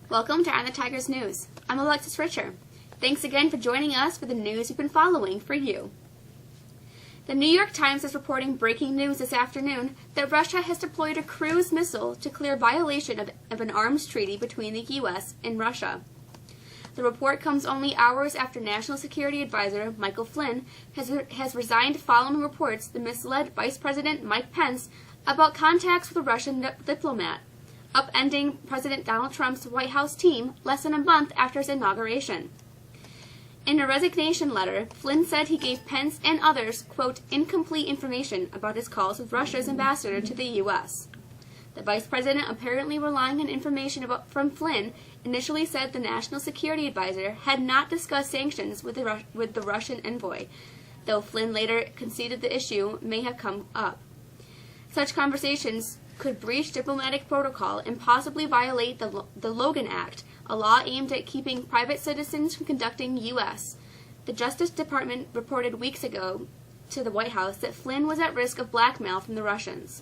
Welcome to On the Tigers News. I'm Alexis Richer. Thanks again for joining us for the news you've been following for you. The New York Times is reporting breaking news this afternoon that Russia has deployed a cruise missile to clear violation of an arms treaty between the U.S. and Russia. The report comes only hours after National Security Advisor Michael Flynn has resigned following reports the misled Vice President Mike Pence about contacts with a Russian diplomat, upending President Donald Trump's White House team less than a month after his inauguration. In a resignation letter, Flynn said he gave Pence and others, quote, incomplete information about his calls with Russia's ambassador to the U.S. The vice president, apparently relying on information from Flynn, initially said the National Security Advisor had not discussed sanctions with the Russian envoy, though Flynn later conceded the issue may have come up. Such conversations could breach diplomatic protocol and possibly violate the Logan Act, a law aimed at keeping private citizens from conducting U.S. The Justice Department reported weeks ago to the White House that Flynn was at risk of blackmail from the Russians.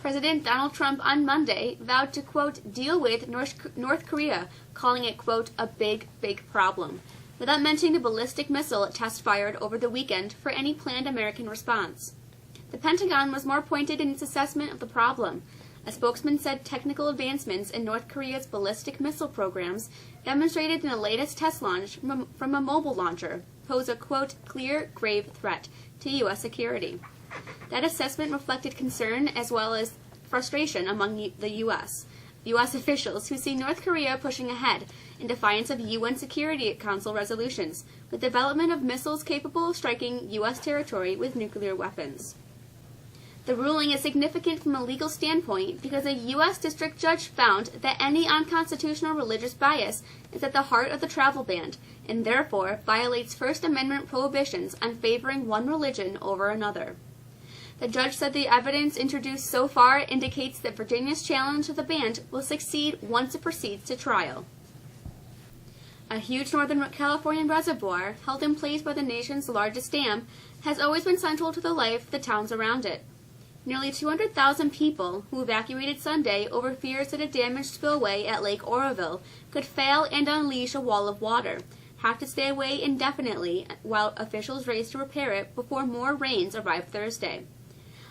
President Donald Trump on Monday vowed to, quote, deal with North Korea, calling it, quote, a big, big problem, without mentioning the ballistic missile it test-fired over the weekend for any planned American response. The Pentagon was more pointed in its assessment of the problem. A spokesman said technical advancements in North Korea's ballistic missile programs demonstrated in the latest test launch from a mobile launcher pose a, quote, clear, grave threat to U.S. security. That assessment reflected concern as well as frustration among the U.S. officials who see North Korea pushing ahead in defiance of UN Security Council resolutions with development of missiles capable of striking U.S. territory with nuclear weapons. The ruling is significant from a legal standpoint because a U.S. district judge found that any unconstitutional religious bias is at the heart of the travel ban and therefore violates First Amendment prohibitions on favoring one religion over another. The judge said the evidence introduced so far indicates that Virginia's challenge to the ban will succeed once it proceeds to trial. A huge Northern California reservoir, held in place by the nation's largest dam, has always been central to the life of the towns around it. Nearly 200,000 people who evacuated Sunday over fears that a damaged spillway at Lake Oroville could fail and unleash a wall of water have to stay away indefinitely while officials race to repair it before more rains arrive Thursday.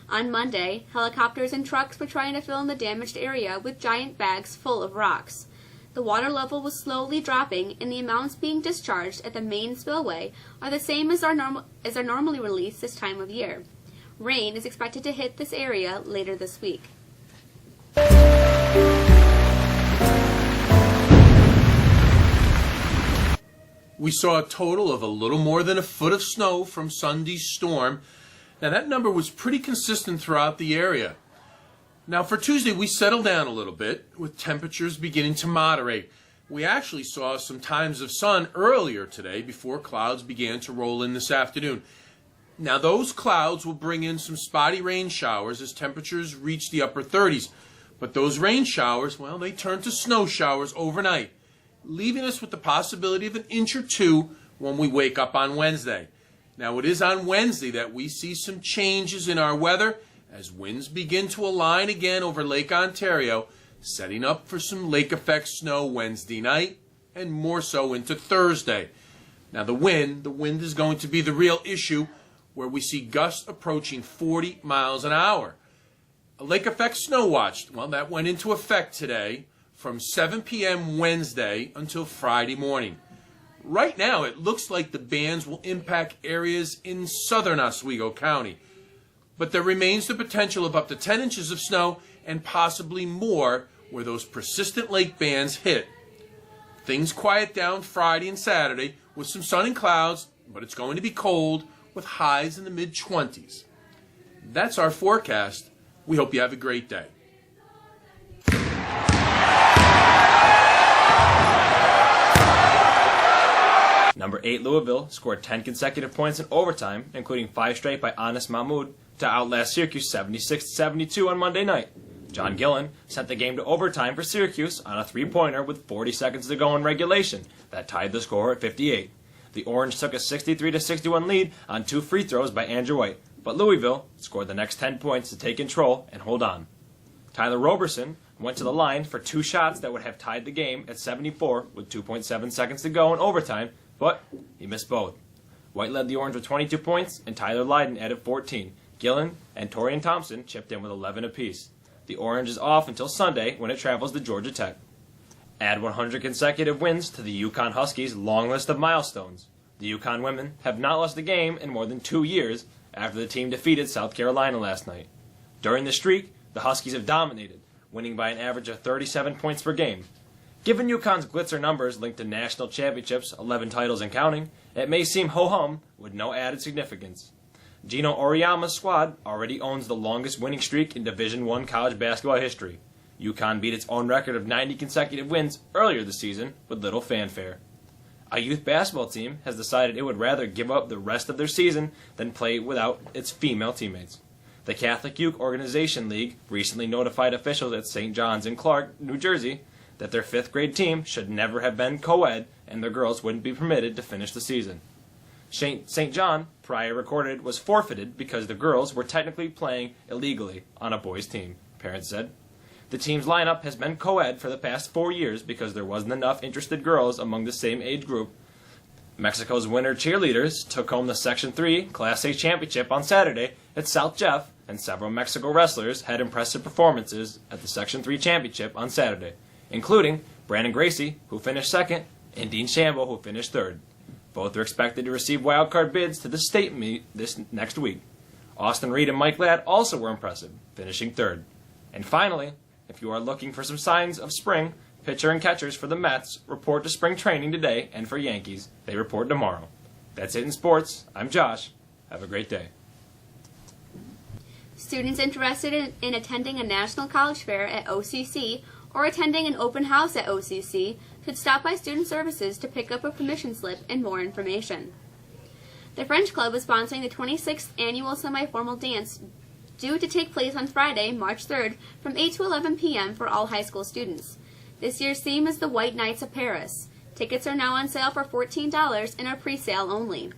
On Monday, helicopters and trucks were trying to fill in the damaged area with giant bags full of rocks. The water level was slowly dropping, and the amounts being discharged at the main spillway are the same as are normally released this time of year. Rain is expected to hit this area later this week. We saw a total of a little more than a foot of snow from Sunday's storm. Now that number was pretty consistent throughout the area. Now for Tuesday we settled down a little bit with temperatures beginning to moderate. We actually saw some times of sun earlier today before clouds began to roll in this afternoon. Now those clouds will bring in some spotty rain showers as temperatures reach the upper 30s. But those rain showers, well, they turn to snow showers overnight, leaving us with the possibility of an inch or two when we wake up on Wednesday. Now it is on Wednesday that we see some changes in our weather as winds begin to align again over Lake Ontario, setting up for some lake effect snow Wednesday night and more so into Thursday. Now the wind is going to be the real issue, where we see gusts approaching 40 miles an hour. A lake effect snow watch, well, that went into effect today from 7 p.m. Wednesday until Friday morning. Right now, it looks like the bands will impact areas in southern Oswego County, but there remains the potential of up to 10 inches of snow and possibly more where those persistent lake bands hit. Things quiet down Friday and Saturday with some sun and clouds, but it's going to be cold, with highs in the mid-20s. That's our forecast. We hope you have a great day. Number 8 Louisville scored 10 consecutive points in overtime, including 5 straight by Anis Mahmoud, to outlast Syracuse 76-72 on Monday night. John Gillen sent the game to overtime for Syracuse on a three-pointer with 40 seconds to go in regulation. That tied the score at 58. The Orange took a 63-61 lead on 2 free throws by Andrew White, but Louisville scored the next 10 points to take control and hold on. Tyler Roberson went to the line for 2 shots that would have tied the game at 74 with 2.7 seconds to go in overtime, but he missed both. White led the Orange with 22 points, and Tyler Lydon added 14. Gillen and Torian Thompson chipped in with 11 apiece. The Orange is off until Sunday when it travels to Georgia Tech. Add 100 consecutive wins to the Yukon Huskies' long list of milestones. The Yukon women have not lost a game in more than 2 years after the team defeated South Carolina last night. During the streak, the Huskies have dominated, winning by an average of 37 points per game. Given UConn's glitzer numbers linked to national championships, 11 titles and counting, it may seem ho-hum with no added significance. Gino Oriyama's squad already owns the longest winning streak in Division I college basketball history. UConn beat its own record of 90 consecutive wins earlier this season with little fanfare. A youth basketball team has decided it would rather give up the rest of their season than play without its female teammates. The Catholic Youth Organization League recently notified officials at St. John's in Clark, New Jersey, that their 5th grade team should never have been co-ed and their girls wouldn't be permitted to finish the season. St. John, prior recorded, was forfeited because the girls were technically playing illegally on a boys' team, parents said. The team's lineup has been co-ed for the past 4 years because there wasn't enough interested girls among the same age group. Mexico's winter cheerleaders took home the Section 3 Class A championship on Saturday at South Jeff, and several Mexico wrestlers had impressive performances at the Section 3 championship on Saturday, including Brandon Gracie, who finished 2nd, and Dean Shambo, who finished 3rd. Both are expected to receive wildcard bids to the state meet this next week. Austin Reed and Mike Ladd also were impressive, finishing 3rd. And finally, if you are looking for some signs of spring, pitcher and catchers for the Mets report to spring training today, and for Yankees, they report tomorrow. That's it in sports. I'm Josh. Have a great day. Students interested in attending a national college fair at OCC or attending an open house at OCC should stop by Student Services to pick up a permission slip and more information. The French Club is sponsoring the 26th annual semi-formal dance due to take place on Friday, March 3rd from 8 to 11 p.m. for all high school students. This year's theme is the White Knights of Paris. Tickets are now on sale for $14 and are pre-sale only.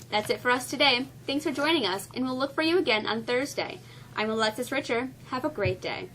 That's it for us today. Thanks for joining us, and we'll look for you again on Thursday. I'm Alexis Richer. Have a great day.